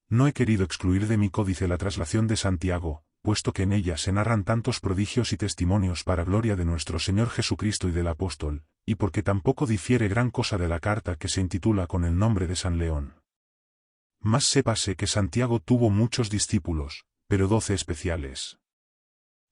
no he querido excluir de mi códice la traslación de Santiago, puesto que en ella se narran tantos prodigios y testimonios para gloria de nuestro Señor Jesucristo y del apóstol, y porque tampoco difiere gran cosa de la carta que se intitula con el nombre de San León. Mas sépase que Santiago tuvo muchos discípulos, pero 12 especiales.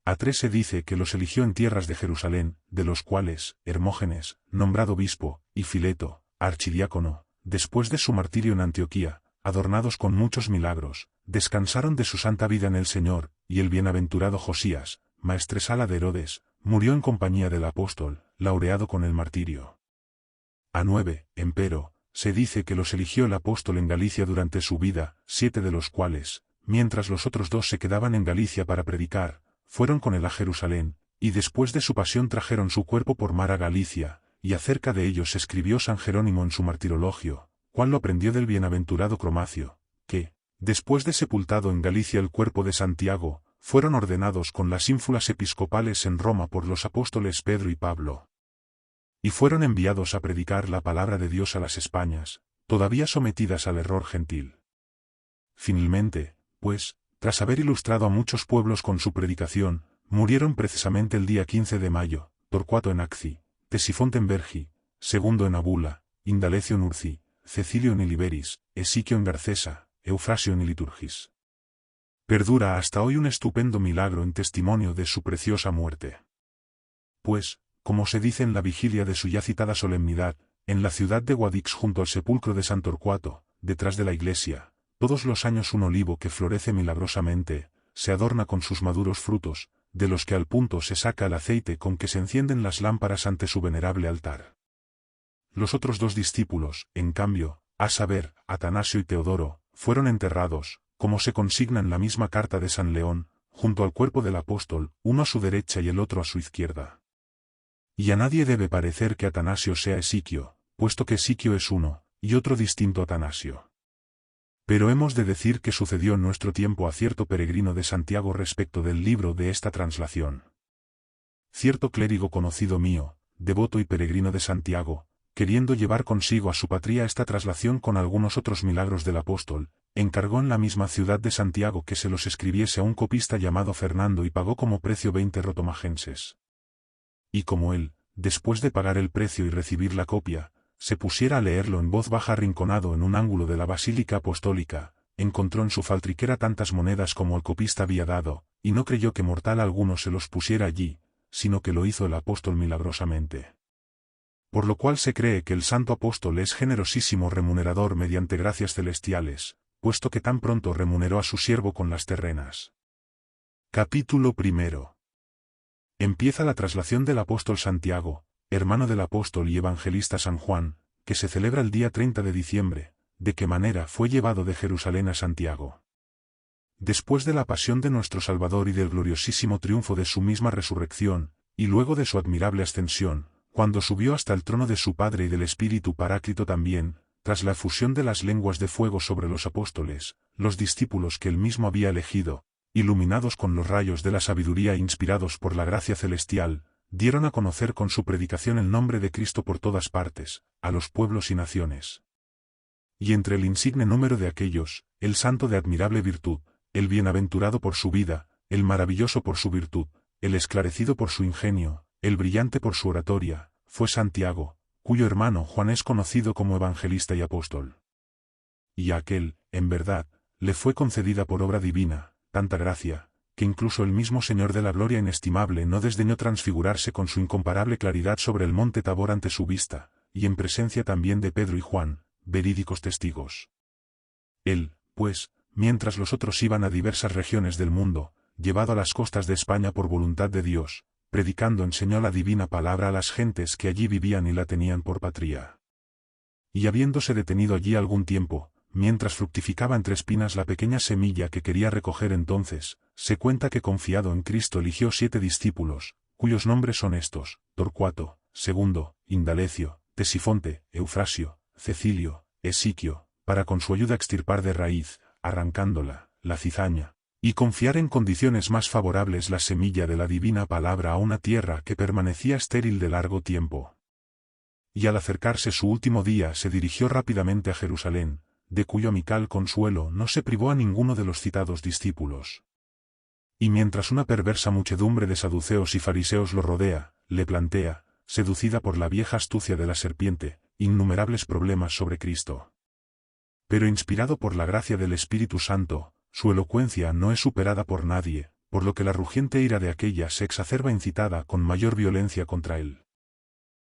A 3 se dice que los eligió en tierras de Jerusalén, de los cuales, Hermógenes, nombrado obispo, y Fileto, archidiácono, después de su martirio en Antioquía, adornados con muchos milagros, descansaron de su santa vida en el Señor, y el bienaventurado Josías, maestresala de Herodes, murió en compañía del apóstol, laureado con el martirio. A 9, empero, se dice que los eligió el apóstol en Galicia durante su vida, 7 de los cuales, mientras los otros 2 se quedaban en Galicia para predicar, fueron con él a Jerusalén, y después de su pasión trajeron su cuerpo por mar a Galicia, y acerca de ellos escribió San Jerónimo en su martirologio, cual lo aprendió del bienaventurado Cromacio, que, después de sepultado en Galicia el cuerpo de Santiago, fueron ordenados con las ínfulas episcopales en Roma por los apóstoles Pedro y Pablo. Y fueron enviados a predicar la palabra de Dios a las Españas, todavía sometidas al error gentil. Finalmente, pues, tras haber ilustrado a muchos pueblos con su predicación, murieron precisamente el día 15 de mayo, Torcuato en Acci, Tesifonte en Vergi, Segundo en Abula, Indalecio en Urci, Cecilio en Iliberis, Esiquio en Garcesa, Eufrasio en Iliturgis. Perdura hasta hoy un estupendo milagro en testimonio de su preciosa muerte. Pues, como se dice en la vigilia de su ya citada solemnidad, en la ciudad de Guadix junto al sepulcro de San Torcuato, detrás de la iglesia, todos los años un olivo que florece milagrosamente, se adorna con sus maduros frutos, de los que al punto se saca el aceite con que se encienden las lámparas ante su venerable altar. Los otros 2 discípulos, en cambio, a saber, Atanasio y Teodoro, fueron enterrados, como se consigna en la misma carta de San León, junto al cuerpo del apóstol, uno a su derecha y el otro a su izquierda. Y a nadie debe parecer que Atanasio sea Esiquio, puesto que Esiquio es uno, y otro distinto Atanasio. Pero hemos de decir que sucedió en nuestro tiempo a cierto peregrino de Santiago respecto del libro de esta translación. Cierto clérigo conocido mío, devoto y peregrino de Santiago, queriendo llevar consigo a su patria esta traslación con algunos otros milagros del apóstol, encargó en la misma ciudad de Santiago que se los escribiese a un copista llamado Fernando y pagó como precio 20 rotomagenses. Y como él, después de pagar el precio y recibir la copia, se pusiera a leerlo en voz baja arrinconado en un ángulo de la Basílica Apostólica, encontró en su faltriquera tantas monedas como el copista había dado, y no creyó que mortal alguno se los pusiera allí, sino que lo hizo el apóstol milagrosamente. Por lo cual se cree que el santo apóstol es generosísimo remunerador mediante gracias celestiales, puesto que tan pronto remuneró a su siervo con las terrenas. Capítulo 1. Empieza la traslación del apóstol Santiago, hermano del apóstol y evangelista San Juan, que se celebra el día 30 de diciembre, de qué manera fue llevado de Jerusalén a Santiago. Después de la pasión de nuestro Salvador y del gloriosísimo triunfo de su misma resurrección, y luego de su admirable ascensión, cuando subió hasta el trono de su Padre y del Espíritu Paráclito también, tras la efusión de las lenguas de fuego sobre los apóstoles, los discípulos que él mismo había elegido, iluminados con los rayos de la sabiduría e inspirados por la gracia celestial, dieron a conocer con su predicación el nombre de Cristo por todas partes, a los pueblos y naciones. Y entre el insigne número de aquellos, el santo de admirable virtud, el bienaventurado por su vida, el maravilloso por su virtud, el esclarecido por su ingenio, el brillante por su oratoria, fue Santiago, cuyo hermano Juan es conocido como evangelista y apóstol. Y a aquel, en verdad, le fue concedida por obra divina, tanta gracia, que incluso el mismo Señor de la gloria inestimable no desdeñó transfigurarse con su incomparable claridad sobre el monte Tabor ante su vista, y en presencia también de Pedro y Juan, verídicos testigos. Él, pues, mientras los otros iban a diversas regiones del mundo, llevado a las costas de España por voluntad de Dios, predicando enseñó la divina palabra a las gentes que allí vivían y la tenían por patria. Y habiéndose detenido allí algún tiempo, mientras fructificaba entre espinas la pequeña semilla que quería recoger entonces, se cuenta que confiado en Cristo eligió 7 discípulos, cuyos nombres son estos: Torcuato, Segundo, Indalecio, Tesifonte, Eufrasio, Cecilio, Esiquio, para con su ayuda extirpar de raíz, arrancándola, la cizaña, y confiar en condiciones más favorables la semilla de la divina palabra a una tierra que permanecía estéril de largo tiempo. Y al acercarse su último día se dirigió rápidamente a Jerusalén, de cuyo amical consuelo no se privó a ninguno de los citados discípulos. Y mientras una perversa muchedumbre de saduceos y fariseos lo rodea, le plantea, seducida por la vieja astucia de la serpiente, innumerables problemas sobre Cristo. Pero inspirado por la gracia del Espíritu Santo, su elocuencia no es superada por nadie, por lo que la rugiente ira de aquella se exacerba incitada con mayor violencia contra él.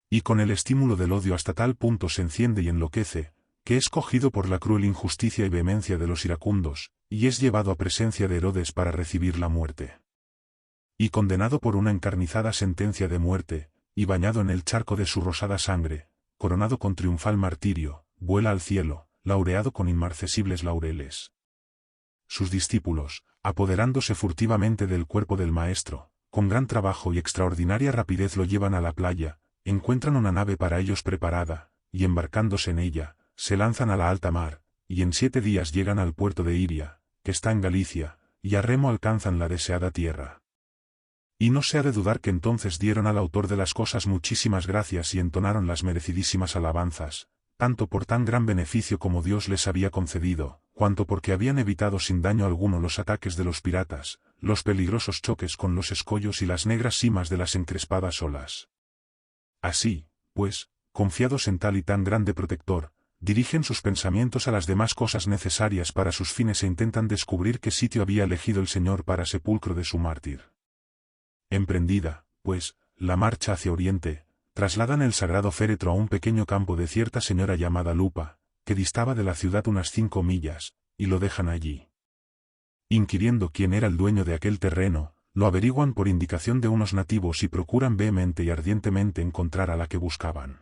Y con el estímulo del odio hasta tal punto se enciende y enloquece, que es cogido por la cruel injusticia y vehemencia de los iracundos, y es llevado a presencia de Herodes para recibir la muerte. Y condenado por una encarnizada sentencia de muerte, y bañado en el charco de su rosada sangre, coronado con triunfal martirio, vuela al cielo, laureado con inmarcesibles laureles. Sus discípulos, apoderándose furtivamente del cuerpo del Maestro, con gran trabajo y extraordinaria rapidez lo llevan a la playa, encuentran una nave para ellos preparada, y embarcándose en ella, se lanzan a la alta mar, y en 7 días llegan al puerto de Iria, que está en Galicia, y a remo alcanzan la deseada tierra. Y no se ha de dudar que entonces dieron al autor de las cosas muchísimas gracias y entonaron las merecidísimas alabanzas, tanto por tan gran beneficio como Dios les había concedido, cuanto porque habían evitado sin daño alguno los ataques de los piratas, los peligrosos choques con los escollos y las negras cimas de las encrespadas olas. Así, pues, confiados en tal y tan grande protector, dirigen sus pensamientos a las demás cosas necesarias para sus fines e intentan descubrir qué sitio había elegido el Señor para sepulcro de su mártir. Emprendida, pues, la marcha hacia Oriente, trasladan el sagrado féretro a un pequeño campo de cierta señora llamada Lupa, que distaba de la ciudad unas 5 millas, y lo dejan allí. Inquiriendo quién era el dueño de aquel terreno, lo averiguan por indicación de unos nativos y procuran vehemente y ardientemente encontrar a la que buscaban.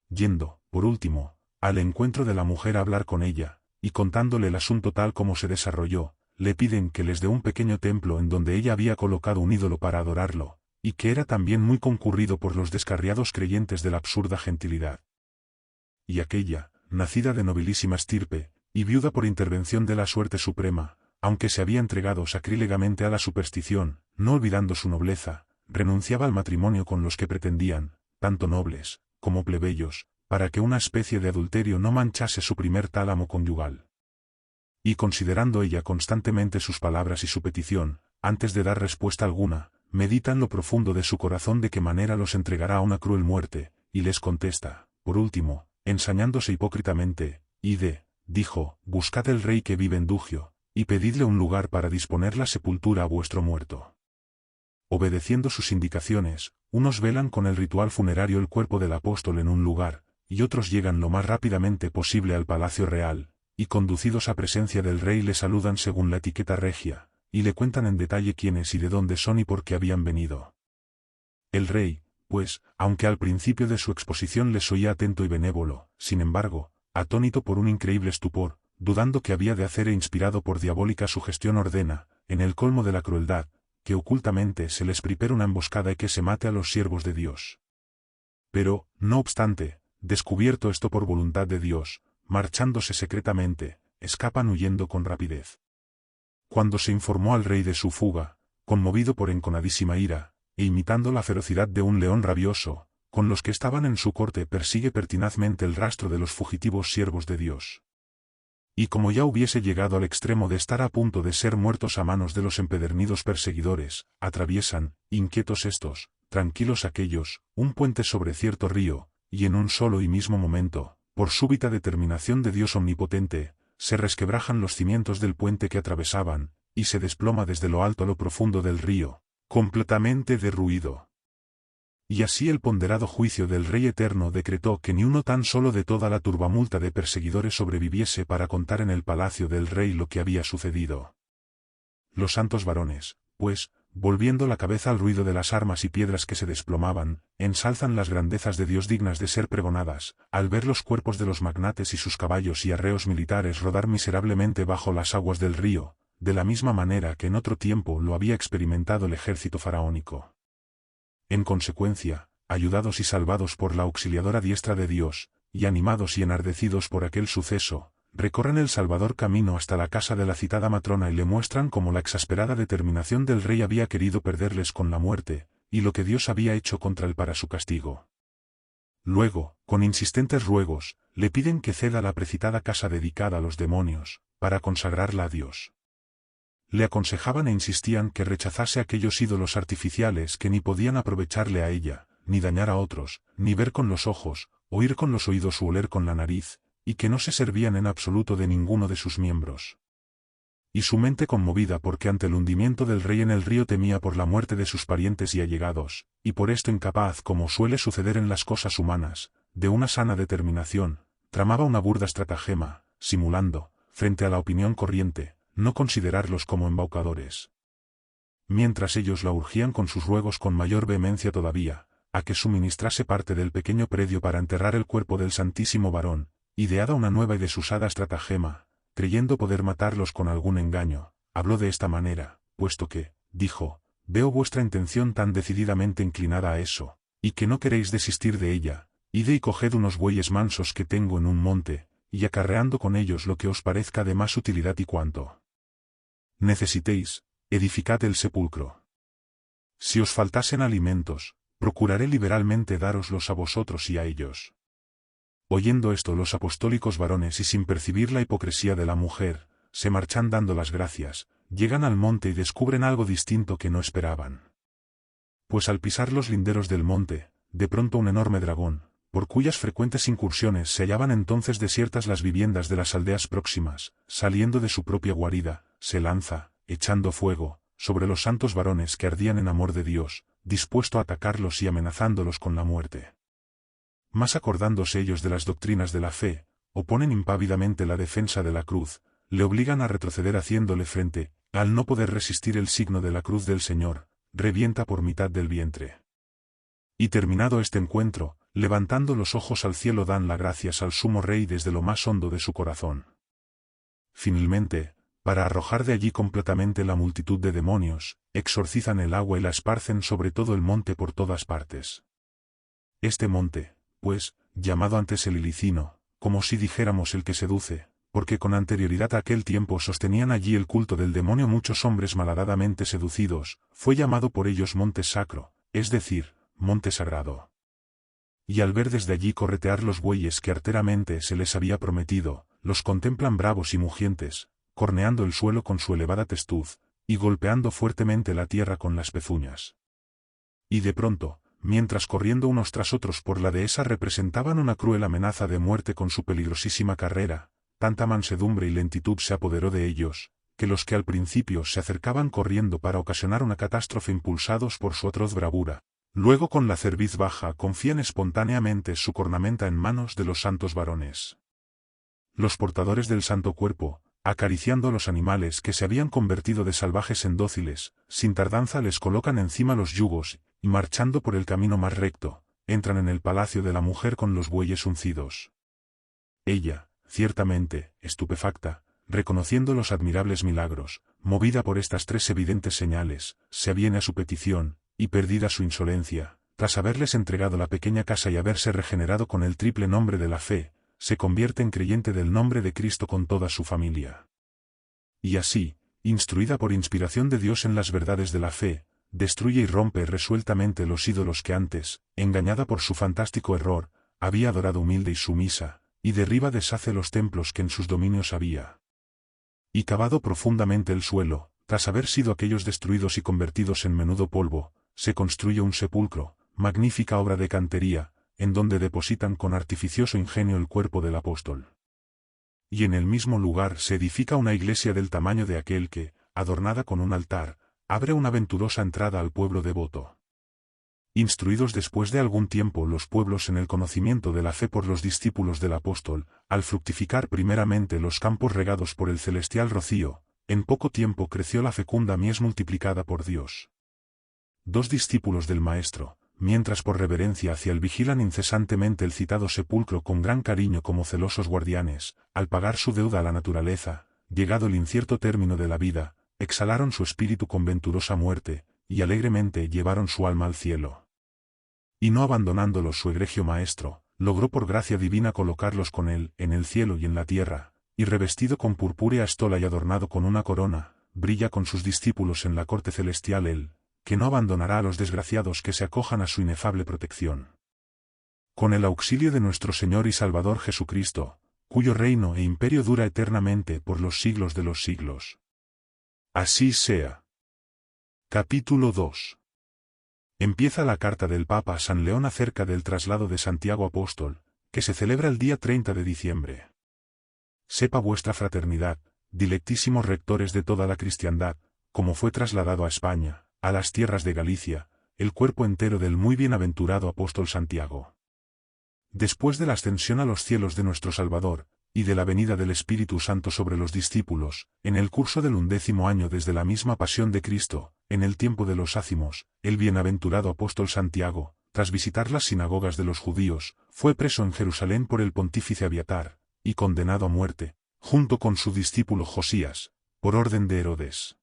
Yendo, por último, al encuentro de la mujer a hablar con ella, y contándole el asunto tal como se desarrolló, le piden que les dé un pequeño templo en donde ella había colocado un ídolo para adorarlo, y que era también muy concurrido por los descarriados creyentes de la absurda gentilidad. Y aquella, nacida de nobilísima estirpe, y viuda por intervención de la suerte suprema, aunque se había entregado sacrílegamente a la superstición, no olvidando su nobleza, renunciaba al matrimonio con los que pretendían, tanto nobles, como plebeyos, para que una especie de adulterio no manchase su primer tálamo conyugal. Y considerando ella constantemente sus palabras y su petición, antes de dar respuesta alguna, medita en lo profundo de su corazón de qué manera los entregará a una cruel muerte, y les contesta, por último, ensañándose hipócritamente, Ide, dijo, buscad el rey que vive en Dugio, y pedidle un lugar para disponer la sepultura a vuestro muerto. Obedeciendo sus indicaciones, unos velan con el ritual funerario el cuerpo del apóstol en un lugar, y otros llegan lo más rápidamente posible al palacio real, y conducidos a presencia del rey le saludan según la etiqueta regia, y le cuentan en detalle quiénes y de dónde son y por qué habían venido. El rey, pues, aunque al principio de su exposición les oía atento y benévolo, sin embargo, atónito por un increíble estupor, dudando que había de hacer e inspirado por diabólica sugestión ordena, en el colmo de la crueldad, que ocultamente se les prepare una emboscada y que se mate a los siervos de Dios. Pero, no obstante, descubierto esto por voluntad de Dios, marchándose secretamente, escapan huyendo con rapidez. Cuando se informó al rey de su fuga, conmovido por enconadísima ira, e imitando la ferocidad de un león rabioso, con los que estaban en su corte persigue pertinazmente el rastro de los fugitivos siervos de Dios. Y como ya hubiese llegado al extremo de estar a punto de ser muertos a manos de los empedernidos perseguidores, atraviesan, inquietos estos, tranquilos aquellos, un puente sobre cierto río, y en un solo y mismo momento, por súbita determinación de Dios omnipotente, se resquebrajan los cimientos del puente que atravesaban, y se desploma desde lo alto a lo profundo del río, completamente derruido. Y así el ponderado juicio del Rey Eterno decretó que ni uno tan solo de toda la turbamulta de perseguidores sobreviviese para contar en el palacio del rey lo que había sucedido. Los santos varones, pues, volviendo la cabeza al ruido de las armas y piedras que se desplomaban, ensalzan las grandezas de Dios dignas de ser pregonadas, al ver los cuerpos de los magnates y sus caballos y arreos militares rodar miserablemente bajo las aguas del río, de la misma manera que en otro tiempo lo había experimentado el ejército faraónico. En consecuencia, ayudados y salvados por la auxiliadora diestra de Dios, y animados y enardecidos por aquel suceso, recorren el salvador camino hasta la casa de la citada matrona y le muestran cómo la exasperada determinación del rey había querido perderles con la muerte, y lo que Dios había hecho contra él para su castigo. Luego, con insistentes ruegos, le piden que ceda la precitada casa dedicada a los demonios, para consagrarla a Dios. Le aconsejaban e insistían que rechazase aquellos ídolos artificiales que ni podían aprovecharle a ella, ni dañar a otros, ni ver con los ojos, oír con los oídos u oler con la nariz, y que no se servían en absoluto de ninguno de sus miembros. Y su mente conmovida porque ante el hundimiento del rey en el río temía por la muerte de sus parientes y allegados, y por esto incapaz, como suele suceder en las cosas humanas, de una sana determinación, tramaba una burda estratagema, simulando, frente a la opinión corriente, no considerarlos como embaucadores. Mientras ellos la urgían con sus ruegos con mayor vehemencia todavía, a que suministrase parte del pequeño predio para enterrar el cuerpo del santísimo varón, ideada una nueva y desusada estratagema, creyendo poder matarlos con algún engaño, habló de esta manera, puesto que, dijo, veo vuestra intención tan decididamente inclinada a eso, y que no queréis desistir de ella, id y coged unos bueyes mansos que tengo en un monte, y acarreando con ellos lo que os parezca de más utilidad y cuanto necesitéis, edificad el sepulcro. Si os faltasen alimentos, procuraré liberalmente dároslos a vosotros y a ellos. Oyendo esto los apostólicos varones y sin percibir la hipocresía de la mujer, se marchan dando las gracias, llegan al monte y descubren algo distinto que no esperaban. Pues al pisar los linderos del monte, de pronto un enorme dragón, por cuyas frecuentes incursiones se hallaban entonces desiertas las viviendas de las aldeas próximas, saliendo de su propia guarida, se lanza, echando fuego, sobre los santos varones que ardían en amor de Dios, dispuesto a atacarlos y amenazándolos con la muerte. Mas acordándose ellos de las doctrinas de la fe, oponen impávidamente la defensa de la cruz, le obligan a retroceder haciéndole frente, al no poder resistir el signo de la cruz del Señor, revienta por mitad del vientre. Y terminado este encuentro, levantando los ojos al cielo dan las gracias al sumo Rey desde lo más hondo de su corazón. Finalmente, para arrojar de allí completamente la multitud de demonios, exorcizan el agua y la esparcen sobre todo el monte por todas partes. Este monte, pues, llamado antes el Ilicino, como si dijéramos el que seduce, porque con anterioridad a aquel tiempo sostenían allí el culto del demonio muchos hombres malhadadamente seducidos, fue llamado por ellos monte sacro, es decir, monte sagrado. Y al ver desde allí corretear los bueyes que arteramente se les había prometido, los contemplan bravos y mugientes, corneando el suelo con su elevada testuz, y golpeando fuertemente la tierra con las pezuñas. Y de pronto, mientras corriendo unos tras otros por la dehesa representaban una cruel amenaza de muerte con su peligrosísima carrera, tanta mansedumbre y lentitud se apoderó de ellos, que los que al principio se acercaban corriendo para ocasionar una catástrofe impulsados por su atroz bravura, luego con la cerviz baja confían espontáneamente su cornamenta en manos de los santos varones. Los portadores del santo cuerpo, acariciando a los animales que se habían convertido de salvajes en dóciles, sin tardanza les colocan encima los yugos, y marchando por el camino más recto, entran en el palacio de la mujer con los bueyes uncidos. Ella, ciertamente, estupefacta, reconociendo los admirables milagros, movida por estas tres evidentes señales, se aviene a su petición, y perdida su insolencia, tras haberles entregado la pequeña casa y haberse regenerado con el triple nombre de la fe, se convierte en creyente del nombre de Cristo con toda su familia. Y así, instruida por inspiración de Dios en las verdades de la fe, destruye y rompe resueltamente los ídolos que antes, engañada por su fantástico error, había adorado humilde y sumisa, y derriba deshace los templos que en sus dominios había. Y cavado profundamente el suelo, tras haber sido aquellos destruidos y convertidos en menudo polvo, se construye un sepulcro, magnífica obra de cantería, en donde depositan con artificioso ingenio el cuerpo del apóstol. Y en el mismo lugar se edifica una iglesia del tamaño de aquel que, adornada con un altar, abre una venturosa entrada al pueblo devoto. Instruidos después de algún tiempo los pueblos en el conocimiento de la fe por los discípulos del apóstol, al fructificar primeramente los campos regados por el celestial rocío, en poco tiempo creció la fecunda mies multiplicada por Dios. 2 discípulos del Maestro, mientras por reverencia hacia él vigilan incesantemente el citado sepulcro con gran cariño como celosos guardianes, al pagar su deuda a la naturaleza, llegado el incierto término de la vida, exhalaron su espíritu con venturosa muerte, y alegremente llevaron su alma al cielo. Y no abandonándolos su egregio Maestro, logró por gracia divina colocarlos con él, en el cielo y en la tierra, y revestido con purpúrea estola y adornado con una corona, brilla con sus discípulos en la corte celestial él, que no abandonará a los desgraciados que se acojan a su inefable protección. con el auxilio de nuestro Señor y Salvador Jesucristo, cuyo reino e imperio dura eternamente por los siglos de los siglos. Así sea. Capítulo 2. Empieza la carta del Papa a San León acerca del traslado de Santiago Apóstol, que se celebra el día 30 de diciembre. Sepa vuestra fraternidad, dilectísimos rectores de toda la cristiandad, como fue trasladado a España, a las tierras de Galicia, el cuerpo entero del muy bienaventurado apóstol Santiago. Después de la ascensión a los cielos de nuestro Salvador, y de la venida del Espíritu Santo sobre los discípulos, en el curso del 11º año desde la misma pasión de Cristo, en el tiempo de los ácimos, el bienaventurado apóstol Santiago, tras visitar las sinagogas de los judíos, fue preso en Jerusalén por el pontífice Abiatar, y condenado a muerte, junto con su discípulo Josías, por orden de Herodes.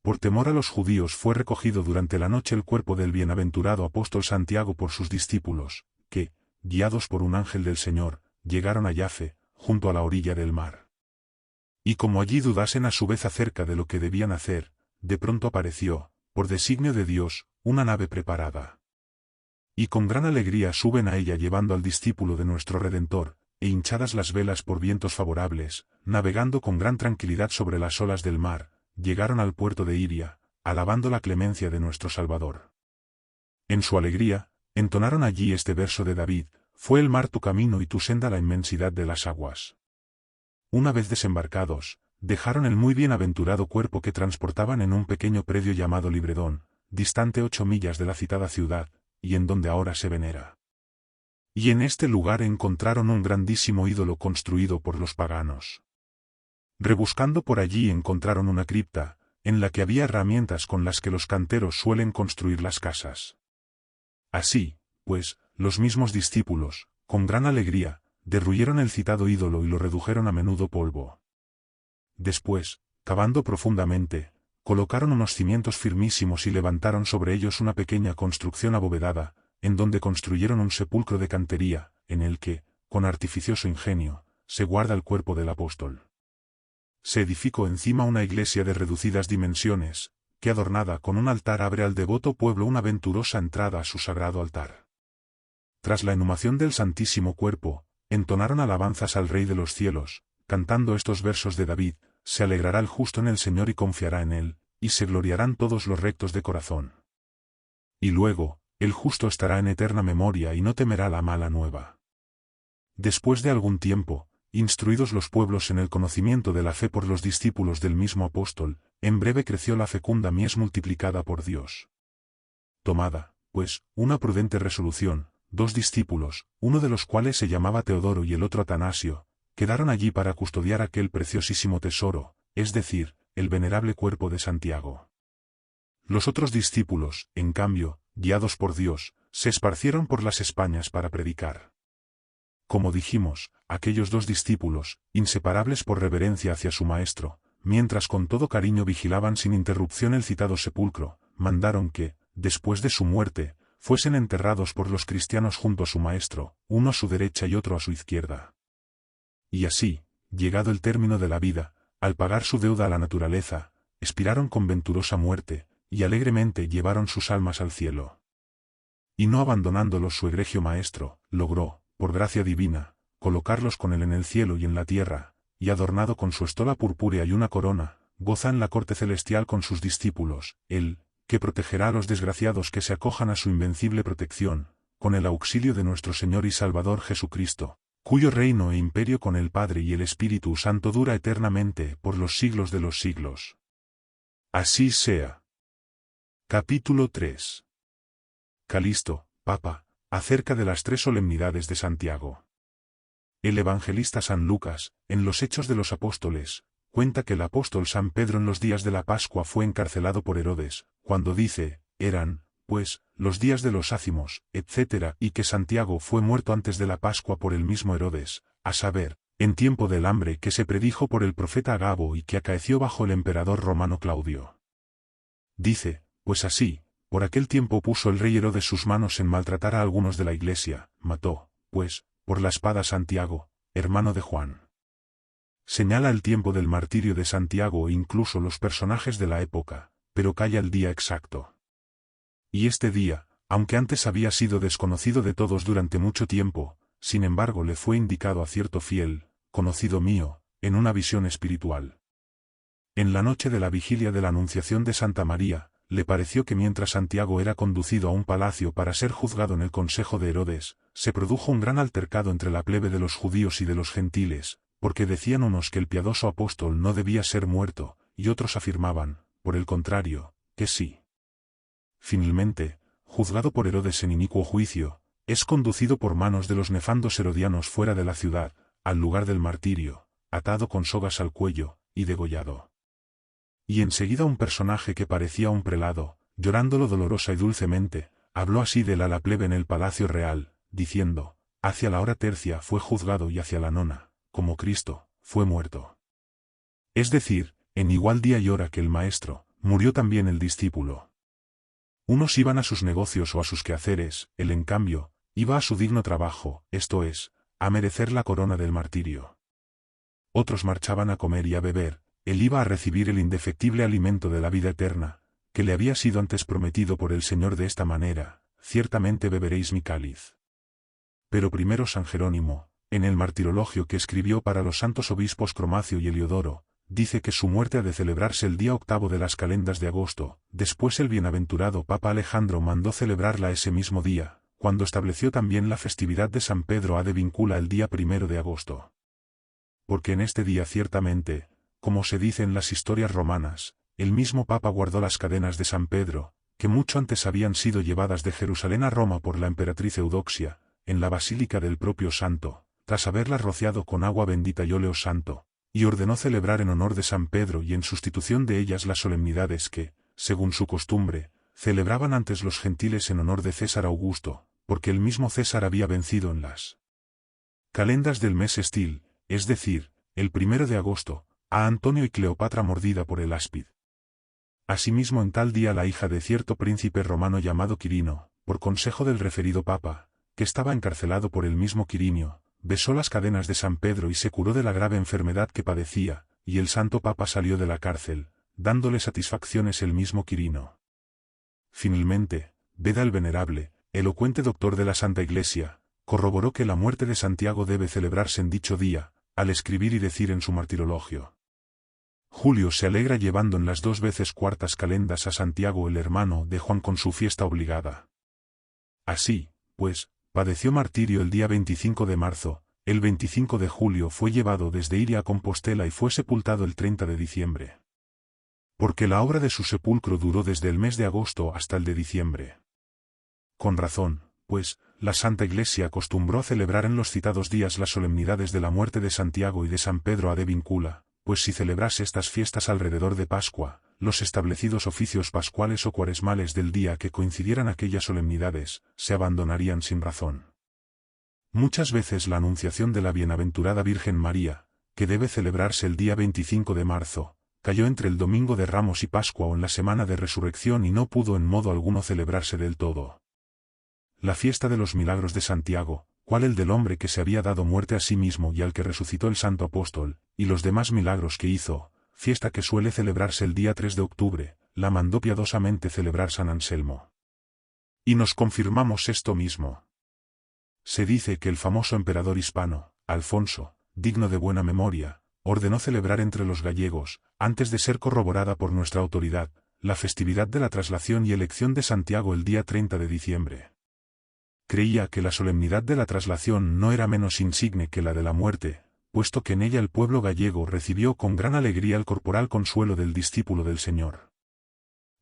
Por temor a los judíos fue recogido durante la noche el cuerpo del bienaventurado apóstol Santiago por sus discípulos, que, guiados por un ángel del Señor, llegaron a Yafe, junto a la orilla del mar. Y como allí dudasen a su vez acerca de lo que debían hacer, de pronto apareció, por designio de Dios, una nave preparada. Y con gran alegría suben a ella llevando al discípulo de nuestro Redentor, e hinchadas las velas por vientos favorables, navegando con gran tranquilidad sobre las olas del mar, llegaron al puerto de Iria, alabando la clemencia de nuestro Salvador. En su alegría, entonaron allí este verso de David: fue el mar tu camino y tu senda la inmensidad de las aguas. Una vez desembarcados, dejaron el muy bienaventurado cuerpo que transportaban en un pequeño predio llamado Libredón, distante 8 millas de la citada ciudad, y en donde ahora se venera. Y en este lugar encontraron un grandísimo ídolo construido por los paganos. Rebuscando por allí encontraron una cripta, en la que había herramientas con las que los canteros suelen construir las casas. Así, pues, los mismos discípulos, con gran alegría, derruyeron el citado ídolo y lo redujeron a menudo polvo. Después, cavando profundamente, colocaron unos cimientos firmísimos y levantaron sobre ellos una pequeña construcción abovedada, en donde construyeron un sepulcro de cantería, en el que, con artificioso ingenio, se guarda el cuerpo del apóstol. Se edificó encima una iglesia de reducidas dimensiones, que adornada con un altar abre al devoto pueblo una venturosa entrada a su sagrado altar. Tras la inhumación del Santísimo Cuerpo, entonaron alabanzas al Rey de los cielos, cantando estos versos de David: se alegrará el justo en el Señor y confiará en él, y se gloriarán todos los rectos de corazón. Y luego, el justo estará en eterna memoria y no temerá la mala nueva. Después de algún tiempo, instruidos los pueblos en el conocimiento de la fe por los discípulos del mismo apóstol, en breve creció la fecunda mies multiplicada por Dios. Tomada, pues, una prudente resolución, 2 discípulos, uno de los cuales se llamaba Teodoro y el otro Atanasio, quedaron allí para custodiar aquel preciosísimo tesoro, es decir, el venerable cuerpo de Santiago. Los otros discípulos, en cambio, guiados por Dios, se esparcieron por las Españas para predicar. Como dijimos, aquellos 2 discípulos, inseparables por reverencia hacia su maestro, mientras con todo cariño vigilaban sin interrupción el citado sepulcro, mandaron que, después de su muerte, fuesen enterrados por los cristianos junto a su maestro, uno a su derecha y otro a su izquierda. Y así, llegado el término de la vida, al pagar su deuda a la naturaleza, expiraron con venturosa muerte, y alegremente llevaron sus almas al cielo. Y no abandonándolos su egregio maestro, logró, por gracia divina, colocarlos con él en el cielo y en la tierra, y adornado con su estola purpúrea y una corona, goza en la corte celestial con sus discípulos, él, que protegerá a los desgraciados que se acojan a su invencible protección, con el auxilio de nuestro Señor y Salvador Jesucristo, cuyo reino e imperio con el Padre y el Espíritu Santo dura eternamente por los siglos de los siglos. Así sea. Capítulo 3. Calisto, Papa, acerca de las 3 solemnidades de Santiago. El evangelista San Lucas, en los Hechos de los Apóstoles, cuenta que el apóstol San Pedro en los días de la Pascua fue encarcelado por Herodes, cuando dice, eran, pues, los días de los ácimos, etc., y que Santiago fue muerto antes de la Pascua por el mismo Herodes, a saber, en tiempo del hambre que se predijo por el profeta Agabo y que acaeció bajo el emperador romano Claudio. Dice, pues así, por aquel tiempo puso el rey Herodes sus manos en maltratar a algunos de la iglesia, mató, pues, por la espada Santiago, hermano de Juan. Señala el tiempo del martirio de Santiago e incluso los personajes de la época, pero calla el día exacto. Y este día, Aunque antes había sido desconocido de todos durante mucho tiempo, sin embargo le fue indicado a cierto fiel, conocido mío, en una visión espiritual. En la noche de la vigilia de la Anunciación de Santa María, le pareció que mientras Santiago era conducido a un palacio para ser juzgado en el consejo de Herodes, se produjo un gran altercado entre la plebe de los judíos y de los gentiles, porque decían unos que el piadoso apóstol no debía ser muerto, y otros afirmaban, por el contrario, que sí. Finalmente, juzgado por Herodes en inicuo juicio, es conducido por manos de los nefandos herodianos fuera de la ciudad, al lugar del martirio, atado con sogas al cuello, y degollado. Y enseguida un personaje que parecía un prelado, llorándolo dolorosa y dulcemente, habló así de él a la plebe en el palacio real, diciendo, hacia la hora tercia fue juzgado y hacia la nona, como Cristo, fue muerto. Es decir, en igual día y hora que el maestro, murió también el discípulo. Unos iban a sus negocios o a sus quehaceres, él en cambio, iba a su digno trabajo, esto es, a merecer la corona del martirio. Otros marchaban a comer y a beber, él iba a recibir el indefectible alimento de la vida eterna, que le había sido antes prometido por el Señor de esta manera, ciertamente beberéis mi cáliz. Pero primero San Jerónimo, en el martirologio que escribió para los santos obispos Cromacio y Heliodoro, dice que su muerte ha de celebrarse el día octavo de las calendas de agosto, después el bienaventurado Papa Alejandro mandó celebrarla ese mismo día, cuando estableció también la festividad de San Pedro de Vincula el día 1 de agosto. Porque en este día ciertamente, como se dice en las historias romanas, el mismo Papa guardó las cadenas de San Pedro, que mucho antes habían sido llevadas de Jerusalén a Roma por la emperatriz Eudoxia, en la basílica del propio santo, tras haberlas rociado con agua bendita y óleo santo, y ordenó celebrar en honor de San Pedro y en sustitución de ellas las solemnidades que, según su costumbre, celebraban antes los gentiles en honor de César Augusto, porque el mismo César había vencido en las calendas del mes Estil, es decir, el 1 de agosto, a Antonio y Cleopatra mordida por el áspid. Asimismo en tal día la hija de cierto príncipe romano llamado Quirino, por consejo del referido papa, que estaba encarcelado por el mismo Quirinio, besó las cadenas de San Pedro y se curó de la grave enfermedad que padecía, y el santo papa salió de la cárcel, dándole satisfacciones el mismo Quirino. Finalmente, Beda el venerable, elocuente doctor de la Santa Iglesia, corroboró que la muerte de Santiago debe celebrarse en dicho día, al escribir y decir en su martirologio. Julio se alegra llevando en las 2 veces cuartas calendas a Santiago el hermano de Juan con su fiesta obligada. Así, pues, padeció martirio el día 25 de marzo, el 25 de julio fue llevado desde Iria a Compostela y fue sepultado el 30 de diciembre. Porque la obra de su sepulcro duró desde el mes de agosto hasta el de diciembre. Con razón, pues, la Santa Iglesia acostumbró a celebrar en los citados días las solemnidades de la muerte de Santiago y de San Pedro de Vincula, pues si celebrase estas fiestas alrededor de Pascua, los establecidos oficios pascuales o cuaresmales del día que coincidieran aquellas solemnidades, se abandonarían sin razón. Muchas veces la anunciación de la bienaventurada Virgen María, que debe celebrarse el día 25 de marzo, cayó entre el Domingo de Ramos y Pascua o en la Semana de Resurrección y no pudo en modo alguno celebrarse del todo. La fiesta de los milagros de Santiago, cual el del hombre que se había dado muerte a sí mismo y al que resucitó el santo apóstol, y los demás milagros que hizo, fiesta que suele celebrarse el día 3 de octubre, la mandó piadosamente celebrar San Anselmo. Y nos confirmamos esto mismo. Se dice que el famoso emperador hispano, Alfonso, digno de buena memoria, ordenó celebrar entre los gallegos, antes de ser corroborada por nuestra autoridad, la festividad de la traslación y elección de Santiago el día 30 de diciembre. Creía que la solemnidad de la traslación no era menos insigne que la de la muerte, puesto que en ella el pueblo gallego recibió con gran alegría el corporal consuelo del discípulo del Señor.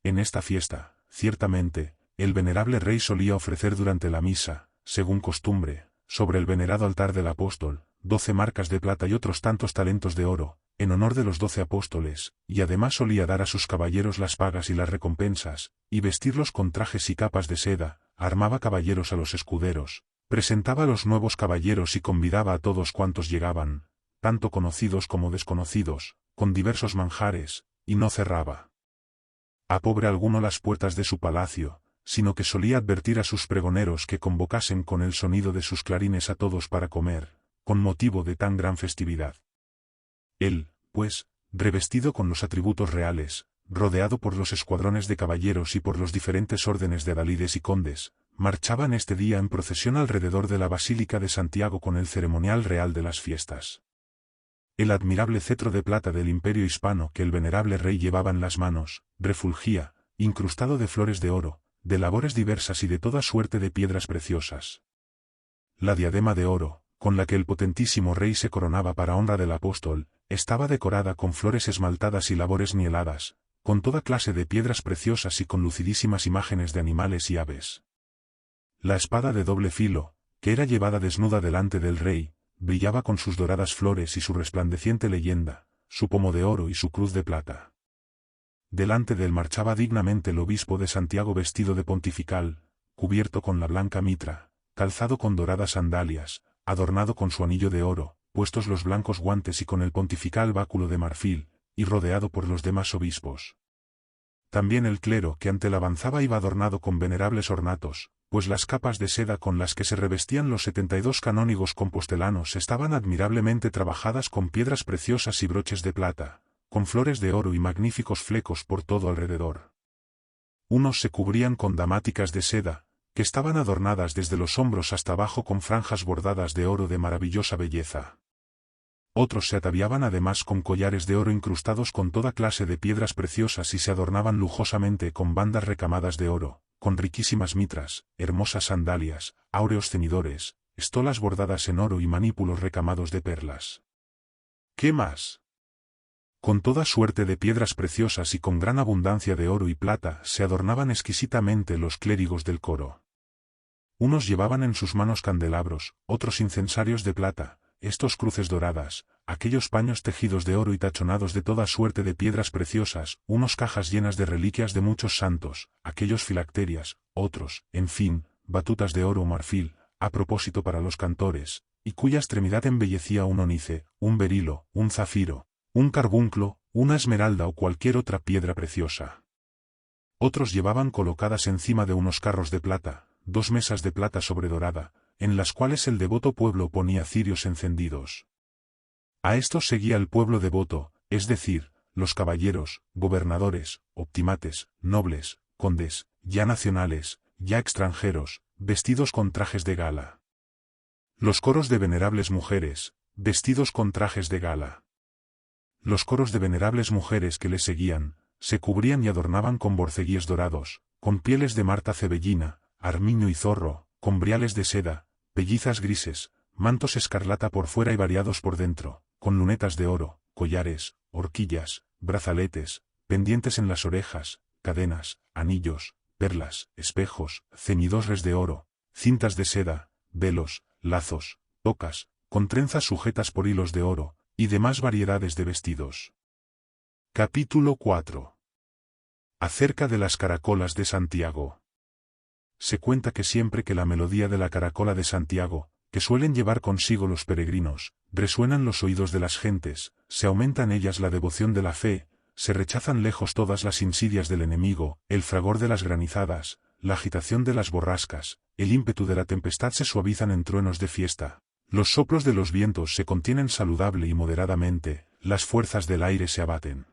En esta fiesta, ciertamente, el venerable rey solía ofrecer durante la misa, según costumbre, sobre el venerado altar del apóstol, 12 marcas de plata y otros tantos talentos de oro, en honor de los 12 apóstoles, y además solía dar a sus caballeros las pagas y las recompensas, y vestirlos con trajes y capas de seda, armaba caballeros a los escuderos, presentaba a los nuevos caballeros y convidaba a todos cuantos llegaban, tanto conocidos como desconocidos, con diversos manjares, y no cerraba a pobre alguno las puertas de su palacio, sino que solía advertir a sus pregoneros que convocasen con el sonido de sus clarines a todos para comer, con motivo de tan gran festividad. Él, pues, revestido con los atributos reales, rodeado por los escuadrones de caballeros y por los diferentes órdenes de adalides y condes, marchaban este día en procesión alrededor de la Basílica de Santiago con el ceremonial real de las fiestas. El admirable cetro de plata del Imperio hispano que el venerable rey llevaba en las manos, refulgía, incrustado de flores de oro, de labores diversas y de toda suerte de piedras preciosas. La diadema de oro, con la que el potentísimo rey se coronaba para honra del apóstol, estaba decorada con flores esmaltadas y labores nieladas, con toda clase de piedras preciosas y con lucidísimas imágenes de animales y aves. La espada de doble filo, que era llevada desnuda delante del rey, brillaba con sus doradas flores y su resplandeciente leyenda, su pomo de oro y su cruz de plata. Delante de él marchaba dignamente el obispo de Santiago vestido de pontifical, cubierto con la blanca mitra, calzado con doradas sandalias, adornado con su anillo de oro, puestos los blancos guantes y con el pontifical báculo de marfil, y rodeado por los demás obispos. También el clero que ante él avanzaba iba adornado con venerables ornatos, pues las capas de seda con las que se revestían los 72 canónigos compostelanos estaban admirablemente trabajadas con piedras preciosas y broches de plata, con flores de oro y magníficos flecos por todo alrededor. Unos se cubrían con damáticas de seda, que estaban adornadas desde los hombros hasta abajo con franjas bordadas de oro de maravillosa belleza. Otros se ataviaban además con collares de oro incrustados con toda clase de piedras preciosas y se adornaban lujosamente con bandas recamadas de oro, con riquísimas mitras, hermosas sandalias, áureos ceñidores, estolas bordadas en oro y manípulos recamados de perlas. ¿Qué más? Con toda suerte de piedras preciosas y con gran abundancia de oro y plata se adornaban exquisitamente los clérigos del coro. Unos llevaban en sus manos candelabros, otros incensarios de plata, estos cruces doradas, aquellos paños tejidos de oro y tachonados de toda suerte de piedras preciosas, unos cajas llenas de reliquias de muchos santos, aquellos filacterias, otros, en fin, batutas de oro o marfil, a propósito para los cantores, y cuya extremidad embellecía un ónice, un berilo, un zafiro, un carbunclo, una esmeralda o cualquier otra piedra preciosa. Otros llevaban colocadas encima de unos carros de plata, 2 mesas de plata sobredorada, en las cuales el devoto pueblo ponía cirios encendidos. A estos seguía el pueblo devoto, es decir, los caballeros, gobernadores, optimates, nobles, condes, ya nacionales, ya extranjeros, vestidos con trajes de gala. Los coros de venerables mujeres, vestidos con trajes de gala. Los coros de venerables mujeres que les seguían, se cubrían y adornaban con borceguíes dorados, con pieles de marta cebellina, armiño y zorro, con briales de seda, pellizas grises, mantos escarlata por fuera y variados por dentro, con lunetas de oro, collares, horquillas, brazaletes, pendientes en las orejas, cadenas, anillos, perlas, espejos, ceñidores de oro, cintas de seda, velos, lazos, tocas, con trenzas sujetas por hilos de oro, y demás variedades de vestidos. Capítulo 4. Acerca de las caracolas de Santiago. Se cuenta que siempre que la melodía de la caracola de Santiago, que suelen llevar consigo los peregrinos, resuenan los oídos de las gentes, se aumenta en ellas la devoción de la fe, se rechazan lejos todas las insidias del enemigo, el fragor de las granizadas, la agitación de las borrascas, el ímpetu de la tempestad se suavizan en truenos de fiesta. Los soplos de los vientos se contienen saludable y moderadamente, las fuerzas del aire se abaten.